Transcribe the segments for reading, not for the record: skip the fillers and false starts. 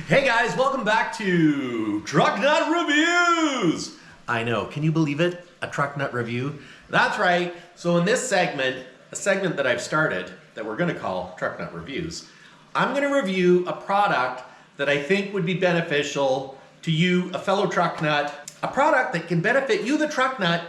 Hey guys, welcome back to Truck Nut Reviews. I know, can you believe it? A Truck Nut Review? That's right. So in this segment, a segment that I've started that we're going to call Truck Nut Reviews, I'm going to review a product that I think would be beneficial to you, a fellow truck nut, a product that can benefit you, the truck nut,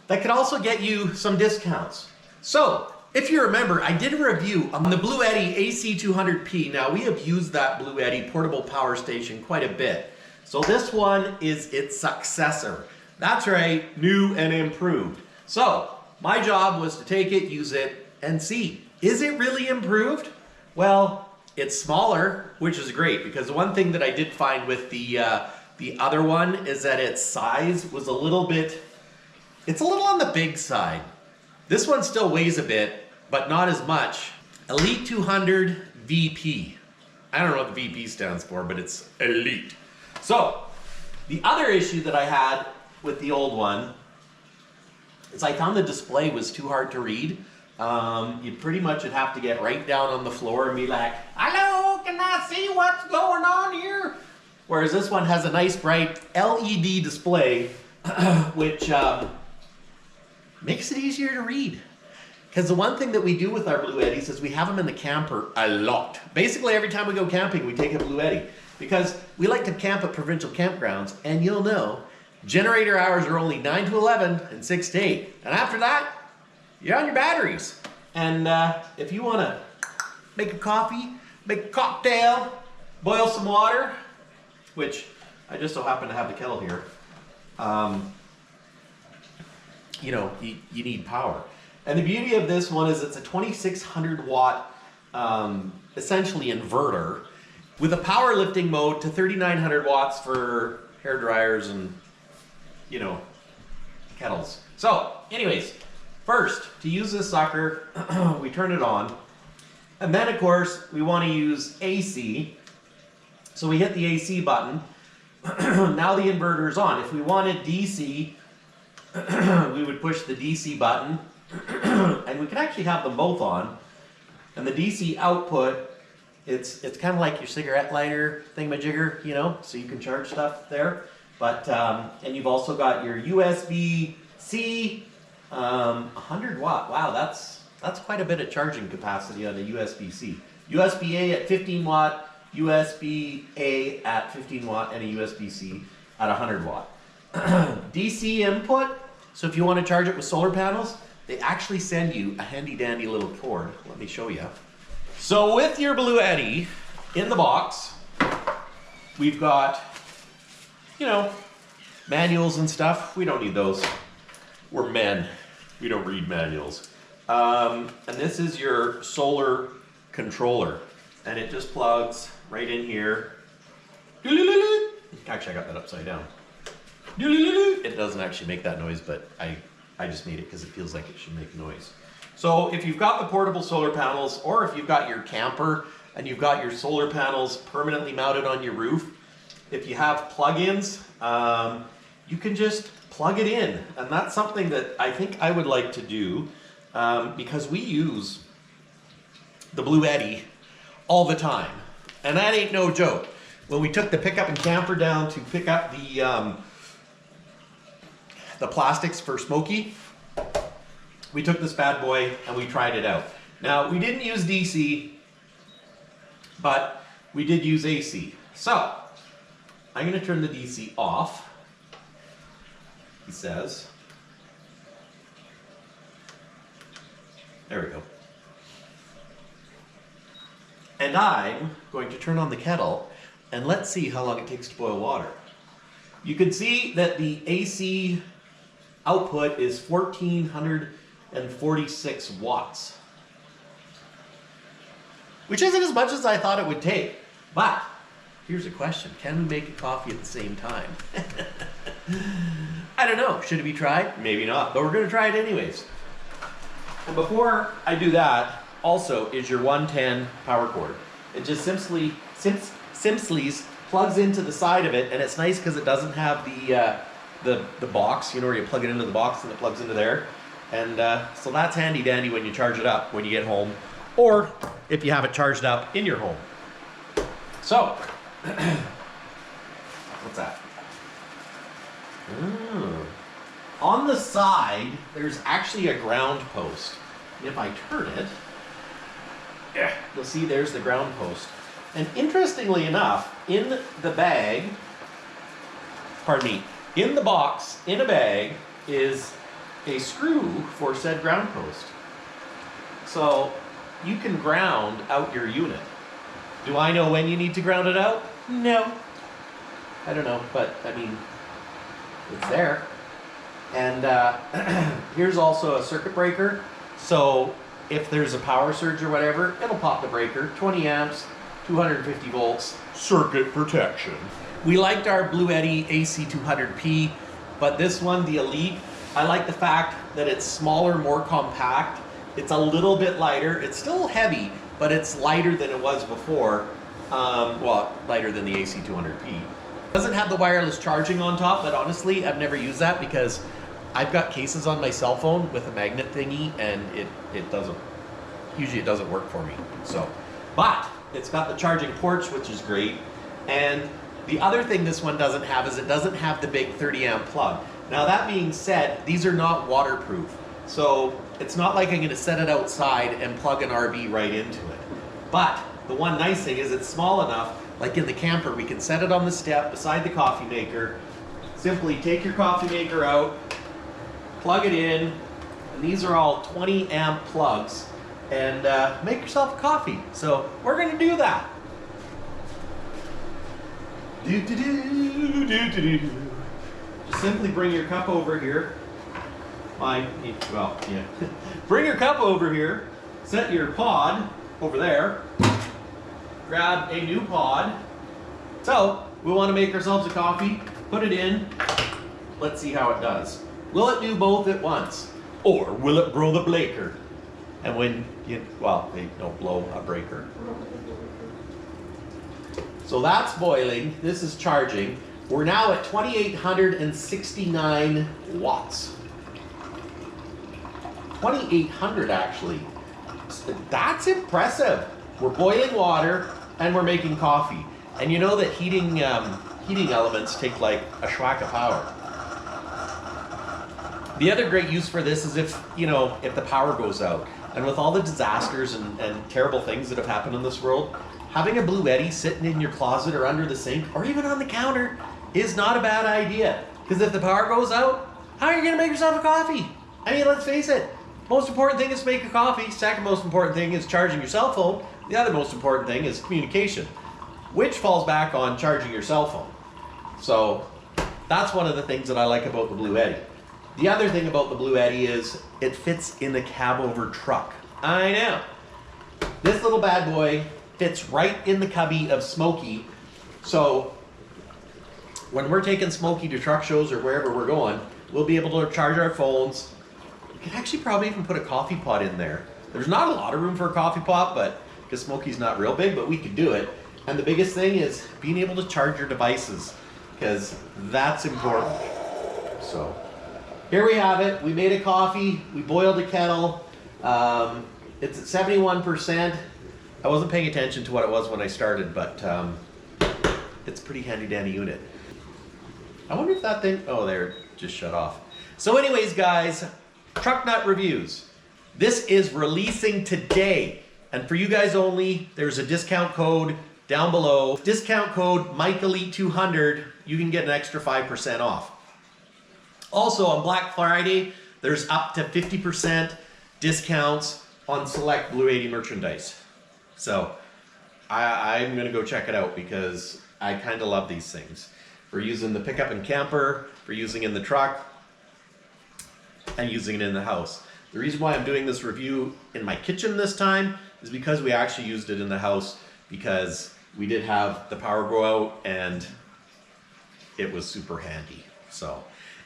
that can also get you some discounts. So, if you remember, I did a review on the Bluetti AC200P. Now, we have used that Bluetti portable power station quite a bit. So this one is its successor. That's right, new and improved. So, my job was to take it, use it, and see, is it really improved? Well, it's smaller, which is great, because the one thing that I did find with the other one is that its size was a little bit, it's a little on the big side. This one still weighs a bit, but not as much. Elite 200 VP. I don't know what the VP stands for, but it's Elite. So, the other issue that I had with the old one is I found the display was too hard to read. You pretty much would have to get right down on the floor and be like, hello, can I see what's going on here? Whereas this one has a nice bright LED display, which makes it easier to read. Because the one thing that we do with our Bluettis is we have them in the camper a lot. Basically every time we go camping we take a Bluetti. Because we like to camp at provincial campgrounds, and you'll know, generator hours are only 9 to 11 and 6 to 8. And after that, you're on your batteries. And if you want to make a coffee, make a cocktail, boil some water, which I just so happen to have the kettle here, you know, you need power. And the beauty of this one is it's a 2600 watt, essentially inverter, with a power lifting mode to 3900 watts for hair dryers and, you know, kettles. So, anyways, first, to use this sucker, we turn it on. And then, of course, we want to use AC. So we hit the AC button. Now the inverter is on. If we wanted DC, we would push the DC button, and we can actually have them both on. And the DC output, it's kind of like your cigarette lighter thingamajigger, you know, so you can charge stuff there. But and you've also got your USB-C, 100 watt. Wow, that's quite a bit of charging capacity on a USB-C. USB-A at 15 watt, USB-A at 15 watt, and a USB-C at 100 watt. DC input, so if you want to charge it with solar panels, they actually send you a handy dandy little cord. Let me show you. So with your Bluetti in the box, we've got, you know, manuals and stuff. We don't need those. We're men. We don't read manuals. And this is your solar controller. And it just plugs right in here. Actually, I got that upside down. It doesn't actually make that noise, but I just made it because it feels like it should make noise. So if you've got the portable solar panels, or if you've got your camper and you've got your solar panels permanently mounted on your roof, if you have plug-ins, you can just plug it in. And that's something that I think I would like to do, because we use the Bluetti all the time. And that ain't no joke. When we took the pickup and camper down to pick up the plastics for Smokey, we took this bad boy and we tried it out. Now, we didn't use DC, but we did use AC. So, I'm going to turn the DC off, he says. There we go. And I'm going to turn on the kettle, and let's see how long it takes to boil water. You can see that the AC output is 1446 watts, which isn't as much as I thought it would take. But here's a question: can we make a coffee at the same time? I don't know. Should it be tried? Maybe not, but we're going to try it anyways. And before I do that, also is your 110 power cord. It just simply plugs into the side of it, and it's nice because it doesn't have the box, you know, where you plug it into the box and it plugs into there. And so that's handy dandy when you charge it up when you get home, or if you have it charged up in your home. So What's that? Oh. On the side, there's actually a ground post. And if I turn it, you'll see there's the ground post. And interestingly enough, in the bag, pardon me, in the box, in a bag, is a screw for said ground post. So you can ground out your unit. Do I know when you need to ground it out? No. I don't know, but I mean, it's there. And here's also a circuit breaker. So if there's a power surge or whatever, it'll pop the breaker. 20 amps, 250 volts, circuit protection. We liked our Bluetti AC200P, but this one, the Elite, I like the fact that it's smaller, more compact. It's a little bit lighter. It's still heavy, but it's lighter than it was before. Well, lighter than the AC200P. It doesn't have the wireless charging on top, but honestly, I've never used that because I've got cases on my cell phone with a magnet thingy, and it doesn't, usually it doesn't work for me. So, but it's got the charging ports, which is great. And the other thing this one doesn't have is it doesn't have the big 30 amp plug. Now that being said, these are not waterproof. So it's not like I'm gonna set it outside and plug an RV right into it. But the one nice thing is it's small enough, like in the camper, we can set it on the step beside the coffee maker. Simply take your coffee maker out, plug it in, and these are all 20 amp plugs, and make yourself a coffee. So we're gonna do that. Just simply bring your cup over here. Bring your cup over here, set your pod over there, grab a new pod. So we want to make ourselves a coffee, put it in, let's see how it does. Will it do both at once? Or will it blow the breaker? And when you, well, they don't blow a breaker. So that's boiling, this is charging. We're now at 2,869 watts. 2,800 actually. That's impressive. We're boiling water and we're making coffee. And you know that heating elements take like a schwack of power. The other great use for this is if the power goes out. And with all the disasters and terrible things that have happened in this world, having a Bluetti sitting in your closet or under the sink or even on the counter is not a bad idea. Because if the power goes out, how are you gonna make yourself a coffee? I mean, let's face it, most important thing is to make a coffee. Second most important thing is charging your cell phone. The other most important thing is communication, which falls back on charging your cell phone. So that's one of the things that I like about the Bluetti. The other thing about the Bluetti is it fits in a cabover truck. I know. This little bad boy fits right in the cubby of Smokey. So when we're taking Smokey to truck shows or wherever we're going, we'll be able to charge our phones. You can actually probably even put a coffee pot in there. There's not a lot of room for a coffee pot, but because Smokey's not real big, but we could do it. And the biggest thing is being able to charge your devices, because that's important. So here we have it. We made a coffee. We boiled a kettle. It's at 71%. I wasn't paying attention to what it was when I started, but it's a pretty handy dandy unit. I wonder if that thing, oh, there, it just shut off. So anyways, guys, Truck Nut Reviews. This is releasing today. And for you guys only, there's a discount code down below. Discount code MikeElite200. You can get an extra 5% off. Also on Black Friday, there's up to 50% discounts on select Bluetti merchandise. So I'm gonna go check it out because I kind of love these things. For using the pickup and camper, for using in the truck, and using it in the house. The reason why I'm doing this review in my kitchen this time is because we actually used it in the house because we did have the power go out and it was super handy. So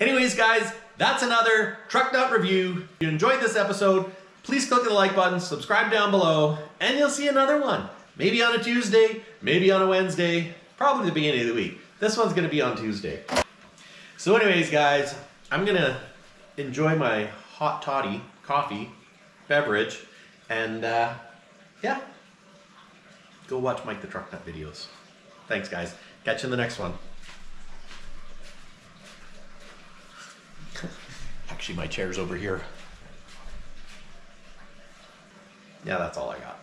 anyways, guys, that's another Truck Nut review. If you enjoyed this episode, please click the like button, subscribe down below, and you'll see another one. Maybe on a Tuesday, maybe on a Wednesday, probably the beginning of the week. This one's gonna be on Tuesday. So anyways, guys, I'm gonna enjoy my hot toddy coffee beverage and yeah, go watch Mike the Truck Nut videos. Thanks, guys. Catch you in the next one. Actually, my chair's over here. Yeah, that's all I got.